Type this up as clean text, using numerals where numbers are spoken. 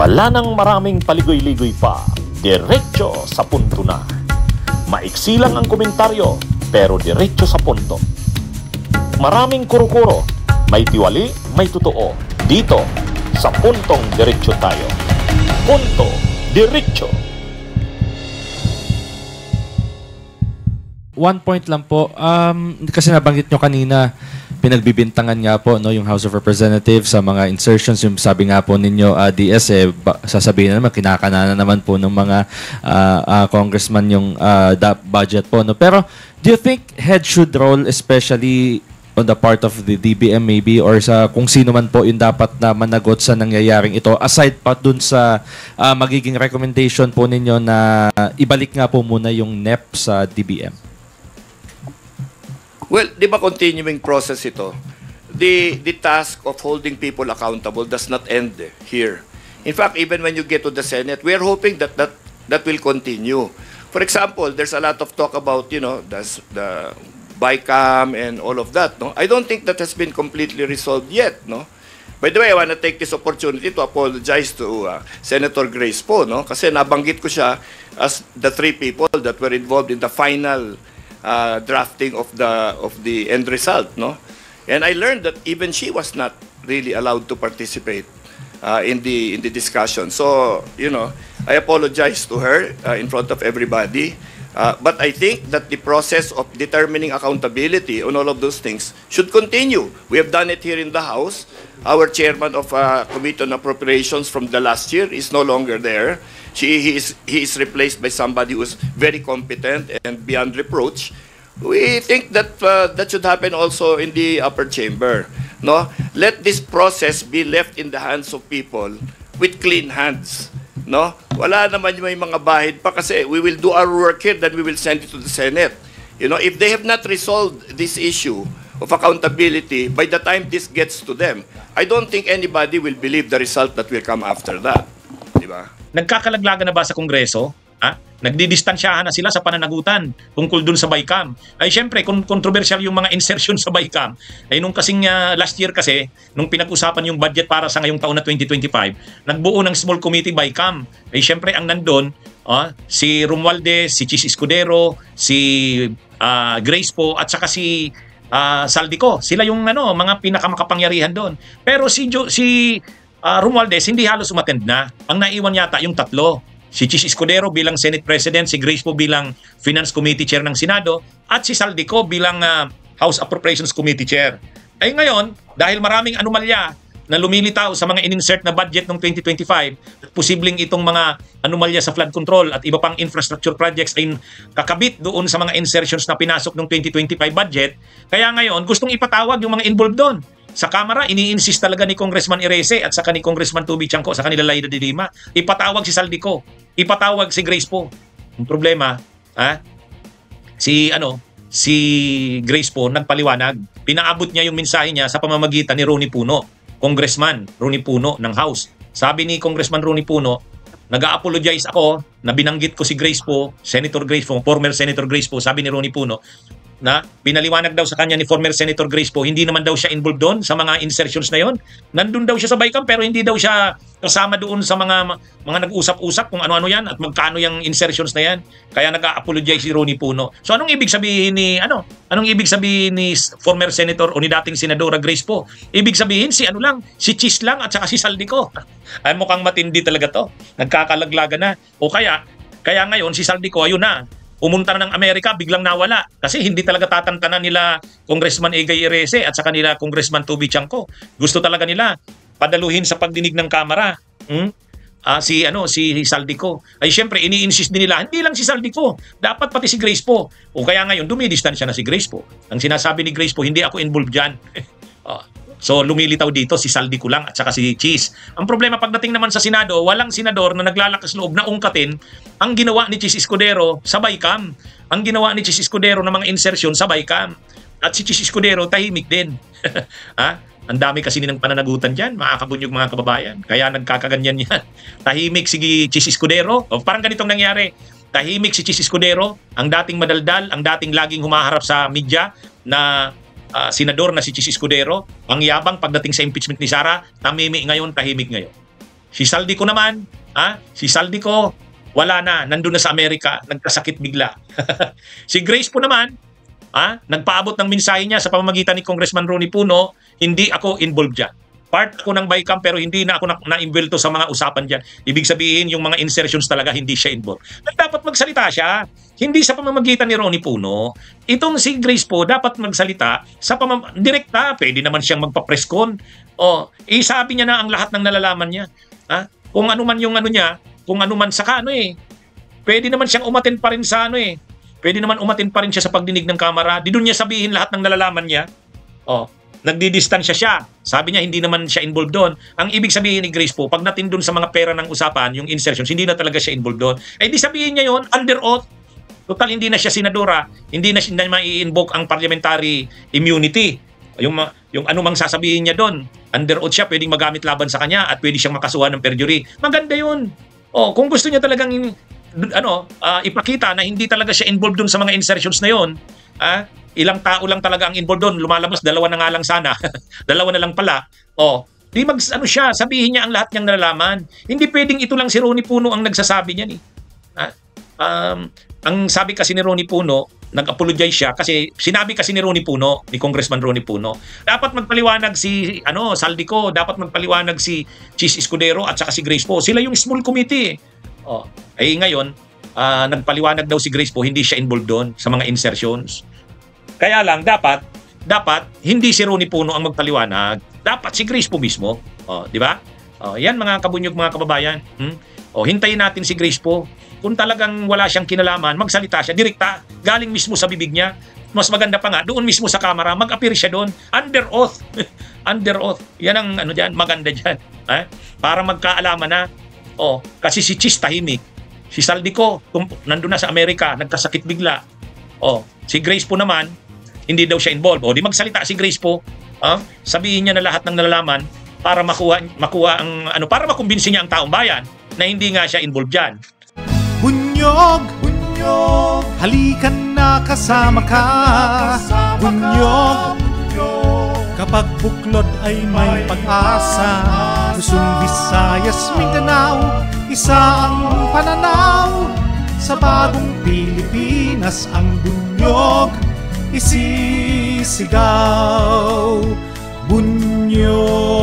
Wala nang maraming paligoy-ligoy pa. Diretso sa punto na. Maiksi lang ang komentaryo, pero diretso sa punto. Maraming kuro-kuro, may tiwali, may totoo. Dito, sa Puntong Diretso tayo. Punto Diretso. One point lang po, kasi nabanggit nyo kanina, pinagbibintangan nga po yung House of Representatives sa mga insertions. Yung sabi nga po ninyo, DS, sasabihin na naman, kinakana naman po ng mga congressman yung budget po. No? Pero do you think head should roll, especially on the part of the DBM maybe, or sa kung sino man po yung dapat na managot sa nangyayaring ito, aside pa dun sa magiging recommendation po ninyo na ibalik nga po muna yung NEP sa DBM? Well, di ba continuing process ito? The task of holding people accountable does not end here. In fact, even when you get to the Senate, we are hoping that will continue. For example, there's a lot of talk about, the BICAM and all of that. No, I don't think that has been completely resolved yet. No. By the way, I want to take this opportunity to apologize to Senator Grace Poe, no, kasi nabanggit ko siya as the three people that were involved in the final drafting of the end result, no? And I learned that even she was not really allowed to participate in the discussion. So, I apologize to her in front of everybody. But I think that the process of determining accountability on all of those things should continue. We have done it here in the House. Our chairman of Committee on Appropriations from the last year is no longer there. He is replaced by somebody who is very competent and beyond reproach. We think that that should happen also in the upper chamber. No, let this process be left in the hands of people with clean hands. No, wala naman yung may mga bahid pa kasi we will do our work here, then we will send it to the Senate. If they have not resolved this issue of accountability by the time this gets to them, I don't think anybody will believe the result that will come after that. Di ba? Nagkakalaglagan na ba sa Kongreso? Nagdidistansyahan na sila sa pananagutan tungkol dun sa BICAM. Ay syempre, controversial yung mga insertion sa BICAM. Ay nung kasing last year kasi, nung pinag-usapan yung budget para sa ngayong taon na 2025, nagbuo ng small committee BICAM. Ay syempre, ang nandun, si Romualdez, si Chis Escudero, si Grace Poe, at saka si Saldico. Sila yung mga pinakamakapangyarihan doon. Pero si Romualdez hindi halos umattend na. Ang naiwan yata yung tatlo. Si Chis Escudero bilang Senate President, si Grace Poe bilang Finance Committee Chair ng Senado, at si Saldico bilang House Appropriations Committee Chair. Ay ngayon, dahil maraming anomalya na lumilitaw sa mga in-insert na budget ng 2025, posibleng itong mga anomalya sa flood control at iba pang infrastructure projects ay kakabit doon sa mga insertions na pinasok ng 2025 budget. Kaya ngayon, gustong ipatawag yung mga involved doon. Sa Kamara, ini-insist talaga ni Congressman Irese at saka ni Congressman Tubi Chanco sa kanila Laida de Lima, ipatawag si Saldico, ipatawag si Grace Poe. Ang problema, si Grace Poe nagpaliwanag. Pinaabot niya yung mensahe niya sa pamamagitan ni Ronnie Puno, Congressman Ronnie Puno ng House. Sabi ni Congressman Ronnie Puno, nag-a-apologize ako na binanggit ko si Grace Poe, Senator Grace Poe, former Senator Grace Poe, sabi ni Ronnie Puno, na pinaliwanag daw sa kanya ni former Senator Grace Poe, hindi naman daw siya involved doon sa mga insertions na yon. Nandun daw siya sa BICAM pero hindi daw siya kasama doon sa mga nag-usap-usap kung ano-ano yan at magkano yung insertions na yan. Kaya nag-a-apologize si Ronnie Puno. So anong ibig sabihin ni former Senator o ni dating Senadora Grace Poe? Ibig sabihin si Chis lang at saka si Saldico. Ay mukhang matindi talaga to. Nagkakalaglaga na. O kaya ngayon si Saldico ayun na. Pumunta na ng Amerika, biglang nawala. Kasi hindi talaga tatantanan nila Congressman Egay Irese at saka nila Congressman Tubi Chanco. Gusto talaga nila padaluhin sa pagdinig ng Kamara. Si Saldico. Ay syempre, ini-insist din nila, hindi lang si Saldico, dapat pati si Grace Poe. O kaya ngayon, dumidistansya na si Grace Poe. Ang sinasabi ni Grace Poe, hindi ako involved dyan. So lumilitaw dito si Saldico lang at saka si Chis. Ang problema pagdating naman sa Senado, walang senador na naglalakas loob na ungkatin ang ginawa ni Chis Escudero sa BICAM. Ang ginawa ni Chis Escudero ng mga insertion sa BICAM. At si Chis Escudero tahimik din. Ang dami kasi nilang pananagutan dyan, makakabunyog mga kababayan. Kaya nagkakaganyan yan. Tahimik si Chis Escudero. Parang ganitong nangyari. Tahimik si Chis Escudero, ang dating madaldal, ang dating laging humaharap sa media na senador na si Chis Escudero, ang yabang pagdating sa impeachment ni Sara, tamimi ngayon, tahimik ngayon. Si Saldico naman, si Saldico, wala na, nandun na sa Amerika, nagkasakit bigla. Si Grace po naman, nagpaabot ng mensahe niya sa pamamagitan ni Congressman Ronnie Puno, hindi ako involved dyan. Part ako ng BICAM pero hindi na ako na-involved sa mga usapan dyan. Ibig sabihin, yung mga insertions talaga hindi siya involved. Dapat magsalita siya, hindi sa pamamagitan ni Ronnie Puno. Itong si Grace po, dapat magsalita sa direkta. Pwede naman siyang magpa-press con. Sabi niya na ang lahat ng nalalaman niya. Kung ano man yung ano niya, kung ano man sa pwede naman siyang umatin pa rin sa pwede naman umatin pa rin siya sa pagdinig ng kamera. Di doon niya sabihin lahat ng nalalaman niya. Nagdidistansya siya. Sabi niya hindi naman siya involved doon. Ang ibig sabihin ni Grace po, pag natin doon sa mga pera ng usapan, yung insertions, hindi na talaga siya involved doon. Di sabihin niya yon under oath. Total, hindi na siya senadora. Hindi na siya mai-invoke ang parliamentary immunity. Yung anumang sasabihin niya doon, under oath siya, pwedeng magamit laban sa kanya at pwede siyang makasuhan ng perjury. Maganda yun. Kung gusto niya talagang ipakita na hindi talaga siya involved doon sa mga insertions na yon, ilang tao lang talaga ang involved doon, lumalabas, dalawa na nga lang sana. Dalawa na lang pala. Di siya, sabihin niya ang lahat niyang nalalaman. Hindi pwedeng ito lang si Ronnie Puno ang nagsasabi niyan ang sabi kasi ni Ronnie Puno, nag-apologize siya kasi sinabi kasi ni Ronnie Puno, ni Congressman Ronnie Puno, dapat magpaliwanag si Saldico, dapat magpaliwanag si Chis Escudero at saka si Grace po. Sila yung small committee. Ngayon, nagpaliwanag daw si Grace po, hindi siya involved doon sa mga insertions. Kaya lang, dapat hindi si Ronnie Puno ang magpaliwanag. Dapat si Grace po mismo. Di ba? Yan mga kabunyog, mga kababayan. Hintayin natin si Grace po. Kung talagang wala siyang kinalaman, magsalita siya, direkta, galing mismo sa bibig niya. Mas maganda pa nga, doon mismo sa kamera, mag-appear siya doon, under oath. Under oath. Yan ang dyan, maganda dyan. Para magkaalaman na. Kasi si Chis tahimik. Si Saldico, nandun na sa Amerika, nagkasakit bigla. Si Grace po naman, hindi daw siya involved. Di magsalita si Grace po. Sabihin niya na lahat ng nalalaman para makuha ang para makumbinsi niya ang taong bayan na hindi nga siya involved diyan. Bunyog, halikan na kasama ka. Bunyog, kapag buklod ay may pag-asa. Luzon, Visayas, Mindanao, isa ang pananaw. Sa bagong Pilipinas ang bunyog isisigaw. Bunyog.